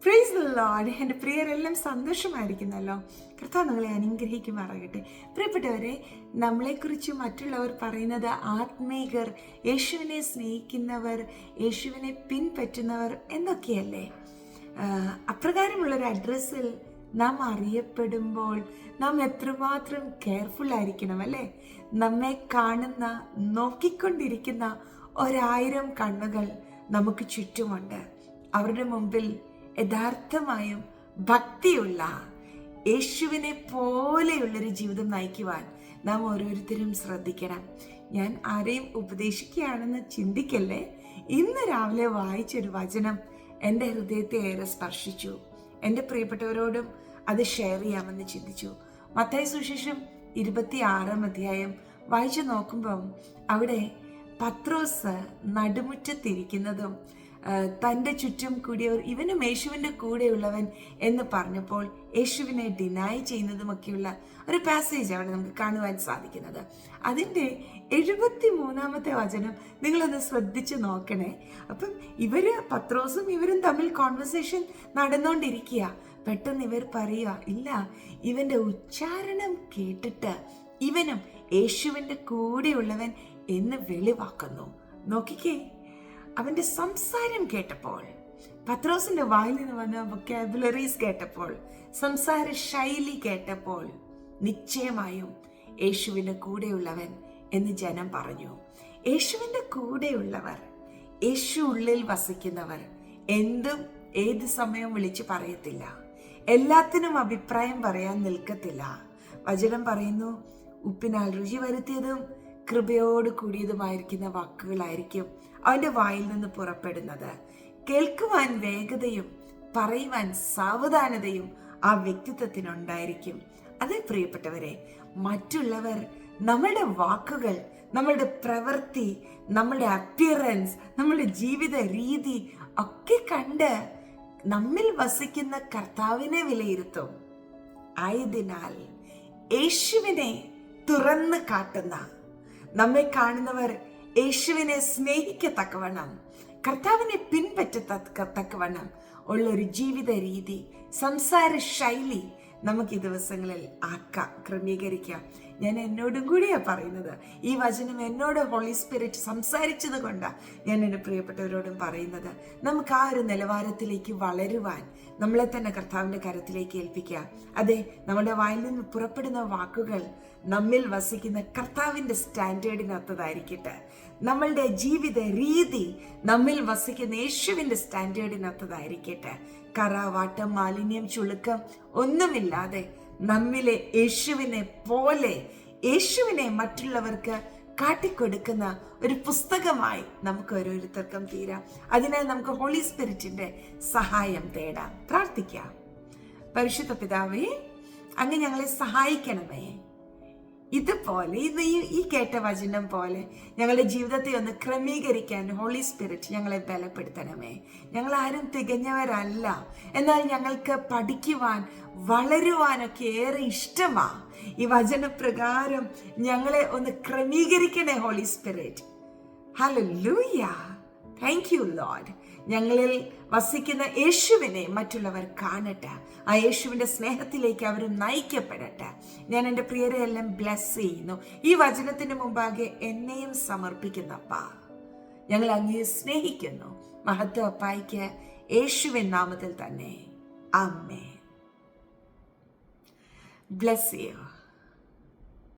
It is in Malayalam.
Praise the Lord. എൻ്റെ പ്രിയരെല്ലാം സന്തോഷമായിരിക്കുന്നല്ലോ. കർത്താവ് നിങ്ങളെ അനുഗ്രഹിക്കുമാറാകട്ടെ. പ്രിയപ്പെട്ടവരെ, നമ്മളെക്കുറിച്ച് മറ്റുള്ളവർ പറയുന്നത് ആത്മീകർ, യേശുവിനെ സ്നേഹിക്കുന്നവർ, യേശുവിനെ പിൻപറ്റുന്നവർ എന്നൊക്കെയല്ലേ. അപ്രകാരമുള്ളൊരു അഡ്രസ്സിൽ നാം അറിയപ്പെടുമ്പോൾ നാം എത്രമാത്രം കെയർഫുൾ ആയിരിക്കണം അല്ലേ. നമ്മെ കാണുന്ന, നോക്കിക്കൊണ്ടിരിക്കുന്ന 1000 കണ്ണുകൾ നമുക്ക് ചുറ്റുമുണ്ട്. അവരുടെ മുമ്പിൽ യഥാർത്ഥമായും ഭക്തിയുള്ള യേശുവിനെ പോലെയുള്ളൊരു ജീവിതം നയിക്കുവാൻ നാം ഓരോരുത്തരും ശ്രദ്ധിക്കണം. ഞാൻ ആരെയും ഉപദേശിക്കുകയാണെന്ന് ചിന്തിക്കല്ലേ. ഇന്ന് രാവിലെ വായിച്ചൊരു വചനം എൻ്റെ ഹൃദയത്തെ ഏറെ സ്പർശിച്ചു. എൻ്റെ പ്രിയപ്പെട്ടവരോടും അത് ഷെയർ ചെയ്യാമെന്ന് ചിന്തിച്ചു. മത്തായി സുവിശേഷം 26-ാം അധ്യായം വായിച്ചു നോക്കുമ്പം അവിടെ പത്രോസ് നടുമുറ്റത്തിരിക്കുന്നതും തൻ്റെ ചുറ്റും കൂടിയവർ ഇവനും യേശുവിൻ്റെ കൂടെയുള്ളവൻ എന്ന് പറഞ്ഞപ്പോൾ യേശുവിനെ ഡിനൈ ചെയ്യുന്നതുമൊക്കെയുള്ള ഒരു പാസേജ് അവിടെ നമുക്ക് കാണുവാൻ സാധിക്കുന്നത്. അതിൻ്റെ 73-ാമത്തെ വചനം നിങ്ങളൊന്ന് ശ്രദ്ധിച്ച് നോക്കണേ. അപ്പം പത്രോസും ഇവരും തമ്മിൽ കോൺവെർസേഷൻ നടന്നുകൊണ്ടിരിക്കുക. പെട്ടെന്ന് ഇവർ പറയുക, ഇല്ല, ഇവൻ്റെ ഉച്ചാരണം കേട്ടിട്ട് ഇവനും യേശുവിൻ്റെ കൂടെയുള്ളവൻ എന്ന് വെളിവാക്കുന്നു. നോക്കിക്കേ, അവന്റെ സംസാരം കേട്ടപ്പോൾ, പത്രോസിന്റെ വായിൽ നിന്ന് വന്ന വൊക്കാബുലറീസ് കേട്ടപ്പോൾ, സംസാര ശൈലി കേട്ടപ്പോൾ നിശ്ചയമായും യേശുവിന്റെ കൂടെയുള്ളവൻ എന്ന് ജനം പറഞ്ഞു. യേശുവിന്റെ കൂടെയുള്ളവർ, യേശു ഉള്ളിൽ വസിക്കുന്നവർ എന്തും ഏത് സമയം വിളിച്ചു പറയത്തില്ല. എല്ലാത്തിനും അഭിപ്രായം പറയാൻ നിൽക്കത്തില്ല. വചനം പറയുന്നു, ഉപ്പിനാൽ രുചി വരുത്തിയതും കൃപയോട് കൂടിയതുമായിരിക്കുന്ന വാക്കുകളായിരിക്കും അവന്റെ വായിൽ നിന്ന് പുറപ്പെടുന്നത്. കേൾക്കുവാൻ വേഗതയും പറയുവാൻ സാവധാനതയും ആ വ്യക്തിത്വത്തിനുണ്ടായിരിക്കും. അതേ പ്രിയപ്പെട്ടവരെ, മറ്റുള്ളവർ നമ്മളുടെ വാക്കുകൾ, നമ്മളുടെ പ്രവൃത്തി, നമ്മളുടെ അപ്പിയറൻസ്, നമ്മളുടെ ജീവിത രീതി ഒക്കെ കണ്ട് നമ്മിൽ വസിക്കുന്ന കർത്താവിനെ വിലയിരുത്തും. ആയതിനാൽ യേശുവിനെ തുറന്ന് കാട്ടുന്ന നമ്മെ കാണുന്നവർ യേശുവിനെ സ്നേഹിക്കത്തക്കവണ്ണം, കർത്താവിനെ പിൻപറ്റത്തക്കവണ്ണം ഉള്ളൊരു ജീവിത രീതി, സംസാര ശൈലി നമുക്ക് ഈ ദിവസങ്ങളിൽ ക്രമീകരിക്കാം. ഞാൻ എന്നോടും കൂടിയാണ് പറയുന്നത്. ഈ വചനം എന്നോട് ഹോളി സ്പിരിറ്റ് സംസാരിച്ചത് കൊണ്ടാണ് ഞാൻ എൻ്റെ പ്രിയപ്പെട്ടവരോടും പറയുന്നത്. നമുക്ക് ആ ഒരു നിലവാരത്തിലേക്ക് വളരുവാൻ നമ്മളെ തന്നെ കർത്താവിൻ്റെ കരത്തിലേക്ക് ഏൽപ്പിക്കാം. അതെ, നമ്മുടെ വായിൽ നിന്ന് പുറപ്പെടുന്ന വാക്കുകൾ നമ്മിൽ വസിക്കുന്ന കർത്താവിൻ്റെ സ്റ്റാൻഡേർഡിനൊത്തതായിരിക്കട്ടെ. നമ്മളുടെ ജീവിത രീതി നമ്മിൽ വസിക്കുന്ന യേശുവിൻ്റെ സ്റ്റാൻഡേർഡിനൊത്തതായിരിക്കട്ടെ. കറ, വാട്ടം, മാലിന്യം, ചുളുക്കം ഒന്നുമില്ലാതെ നമ്മിലെ യേശുവിനെ പോലെ, യേശുവിനെ മറ്റുള്ളവർക്ക് കാട്ടിക്കൊടുക്കുന്ന ഒരു പുസ്തകമായി നമുക്ക് ഓരോരുത്തർക്കും തീരാം. അതിനായി നമുക്ക് ഹോളി സ്പിരിറ്റിന്റെ സഹായം തേടാം, പ്രാർത്ഥിക്കാം. പരിശുദ്ധ പിതാവേ, അങ്ങ് ഞങ്ങളെ സഹായിക്കണമേ. ഇതുപോലെ ഈ കേട്ട വചനം പോലെ ഞങ്ങളുടെ ജീവിതത്തെ ഒന്ന് ക്രമീകരിക്കാൻ ഹോളി സ്പിരിറ്റ് ഞങ്ങളെ ബലപ്പെടുത്തണമേ. ഞങ്ങൾ ആരും തികഞ്ഞവരല്ല, എന്നാൽ ഞങ്ങൾക്ക് പഠിക്കുവാൻ, വളരുവാനൊക്കെ ഏറെ ഇഷ്ടമാ. ഈ വചനപ്രകാരം ഞങ്ങളെ ഒന്ന് ക്രമീകരിക്കണേ holy spirit. Hallelujah, thank you lord. ഞങ്ങളിൽ വസിക്കുന്ന യേശുവിനെ മറ്റുള്ളവർ കാണട്ടെ. ആ യേശുവിന്റെ സ്നേഹത്തിലേക്ക് അവർ നയിക്കപ്പെടട്ടെ. ഞാൻ എൻ്റെ പ്രിയരെ എല്ലാം ബ്ലെസ് ചെയ്യുന്നു. ഈ വചനത്തിന് മുമ്പാകെ എന്നെയും സമർപ്പിക്കുന്നപ്പാ. ഞങ്ങൾ അങ്ങയെ സ്നേഹിക്കുന്നു. മഹത്വ അപ്പായിക്ക് യേശുവിൻ നാമത്തിൽ തന്നെ ആമേൻ. Bless you.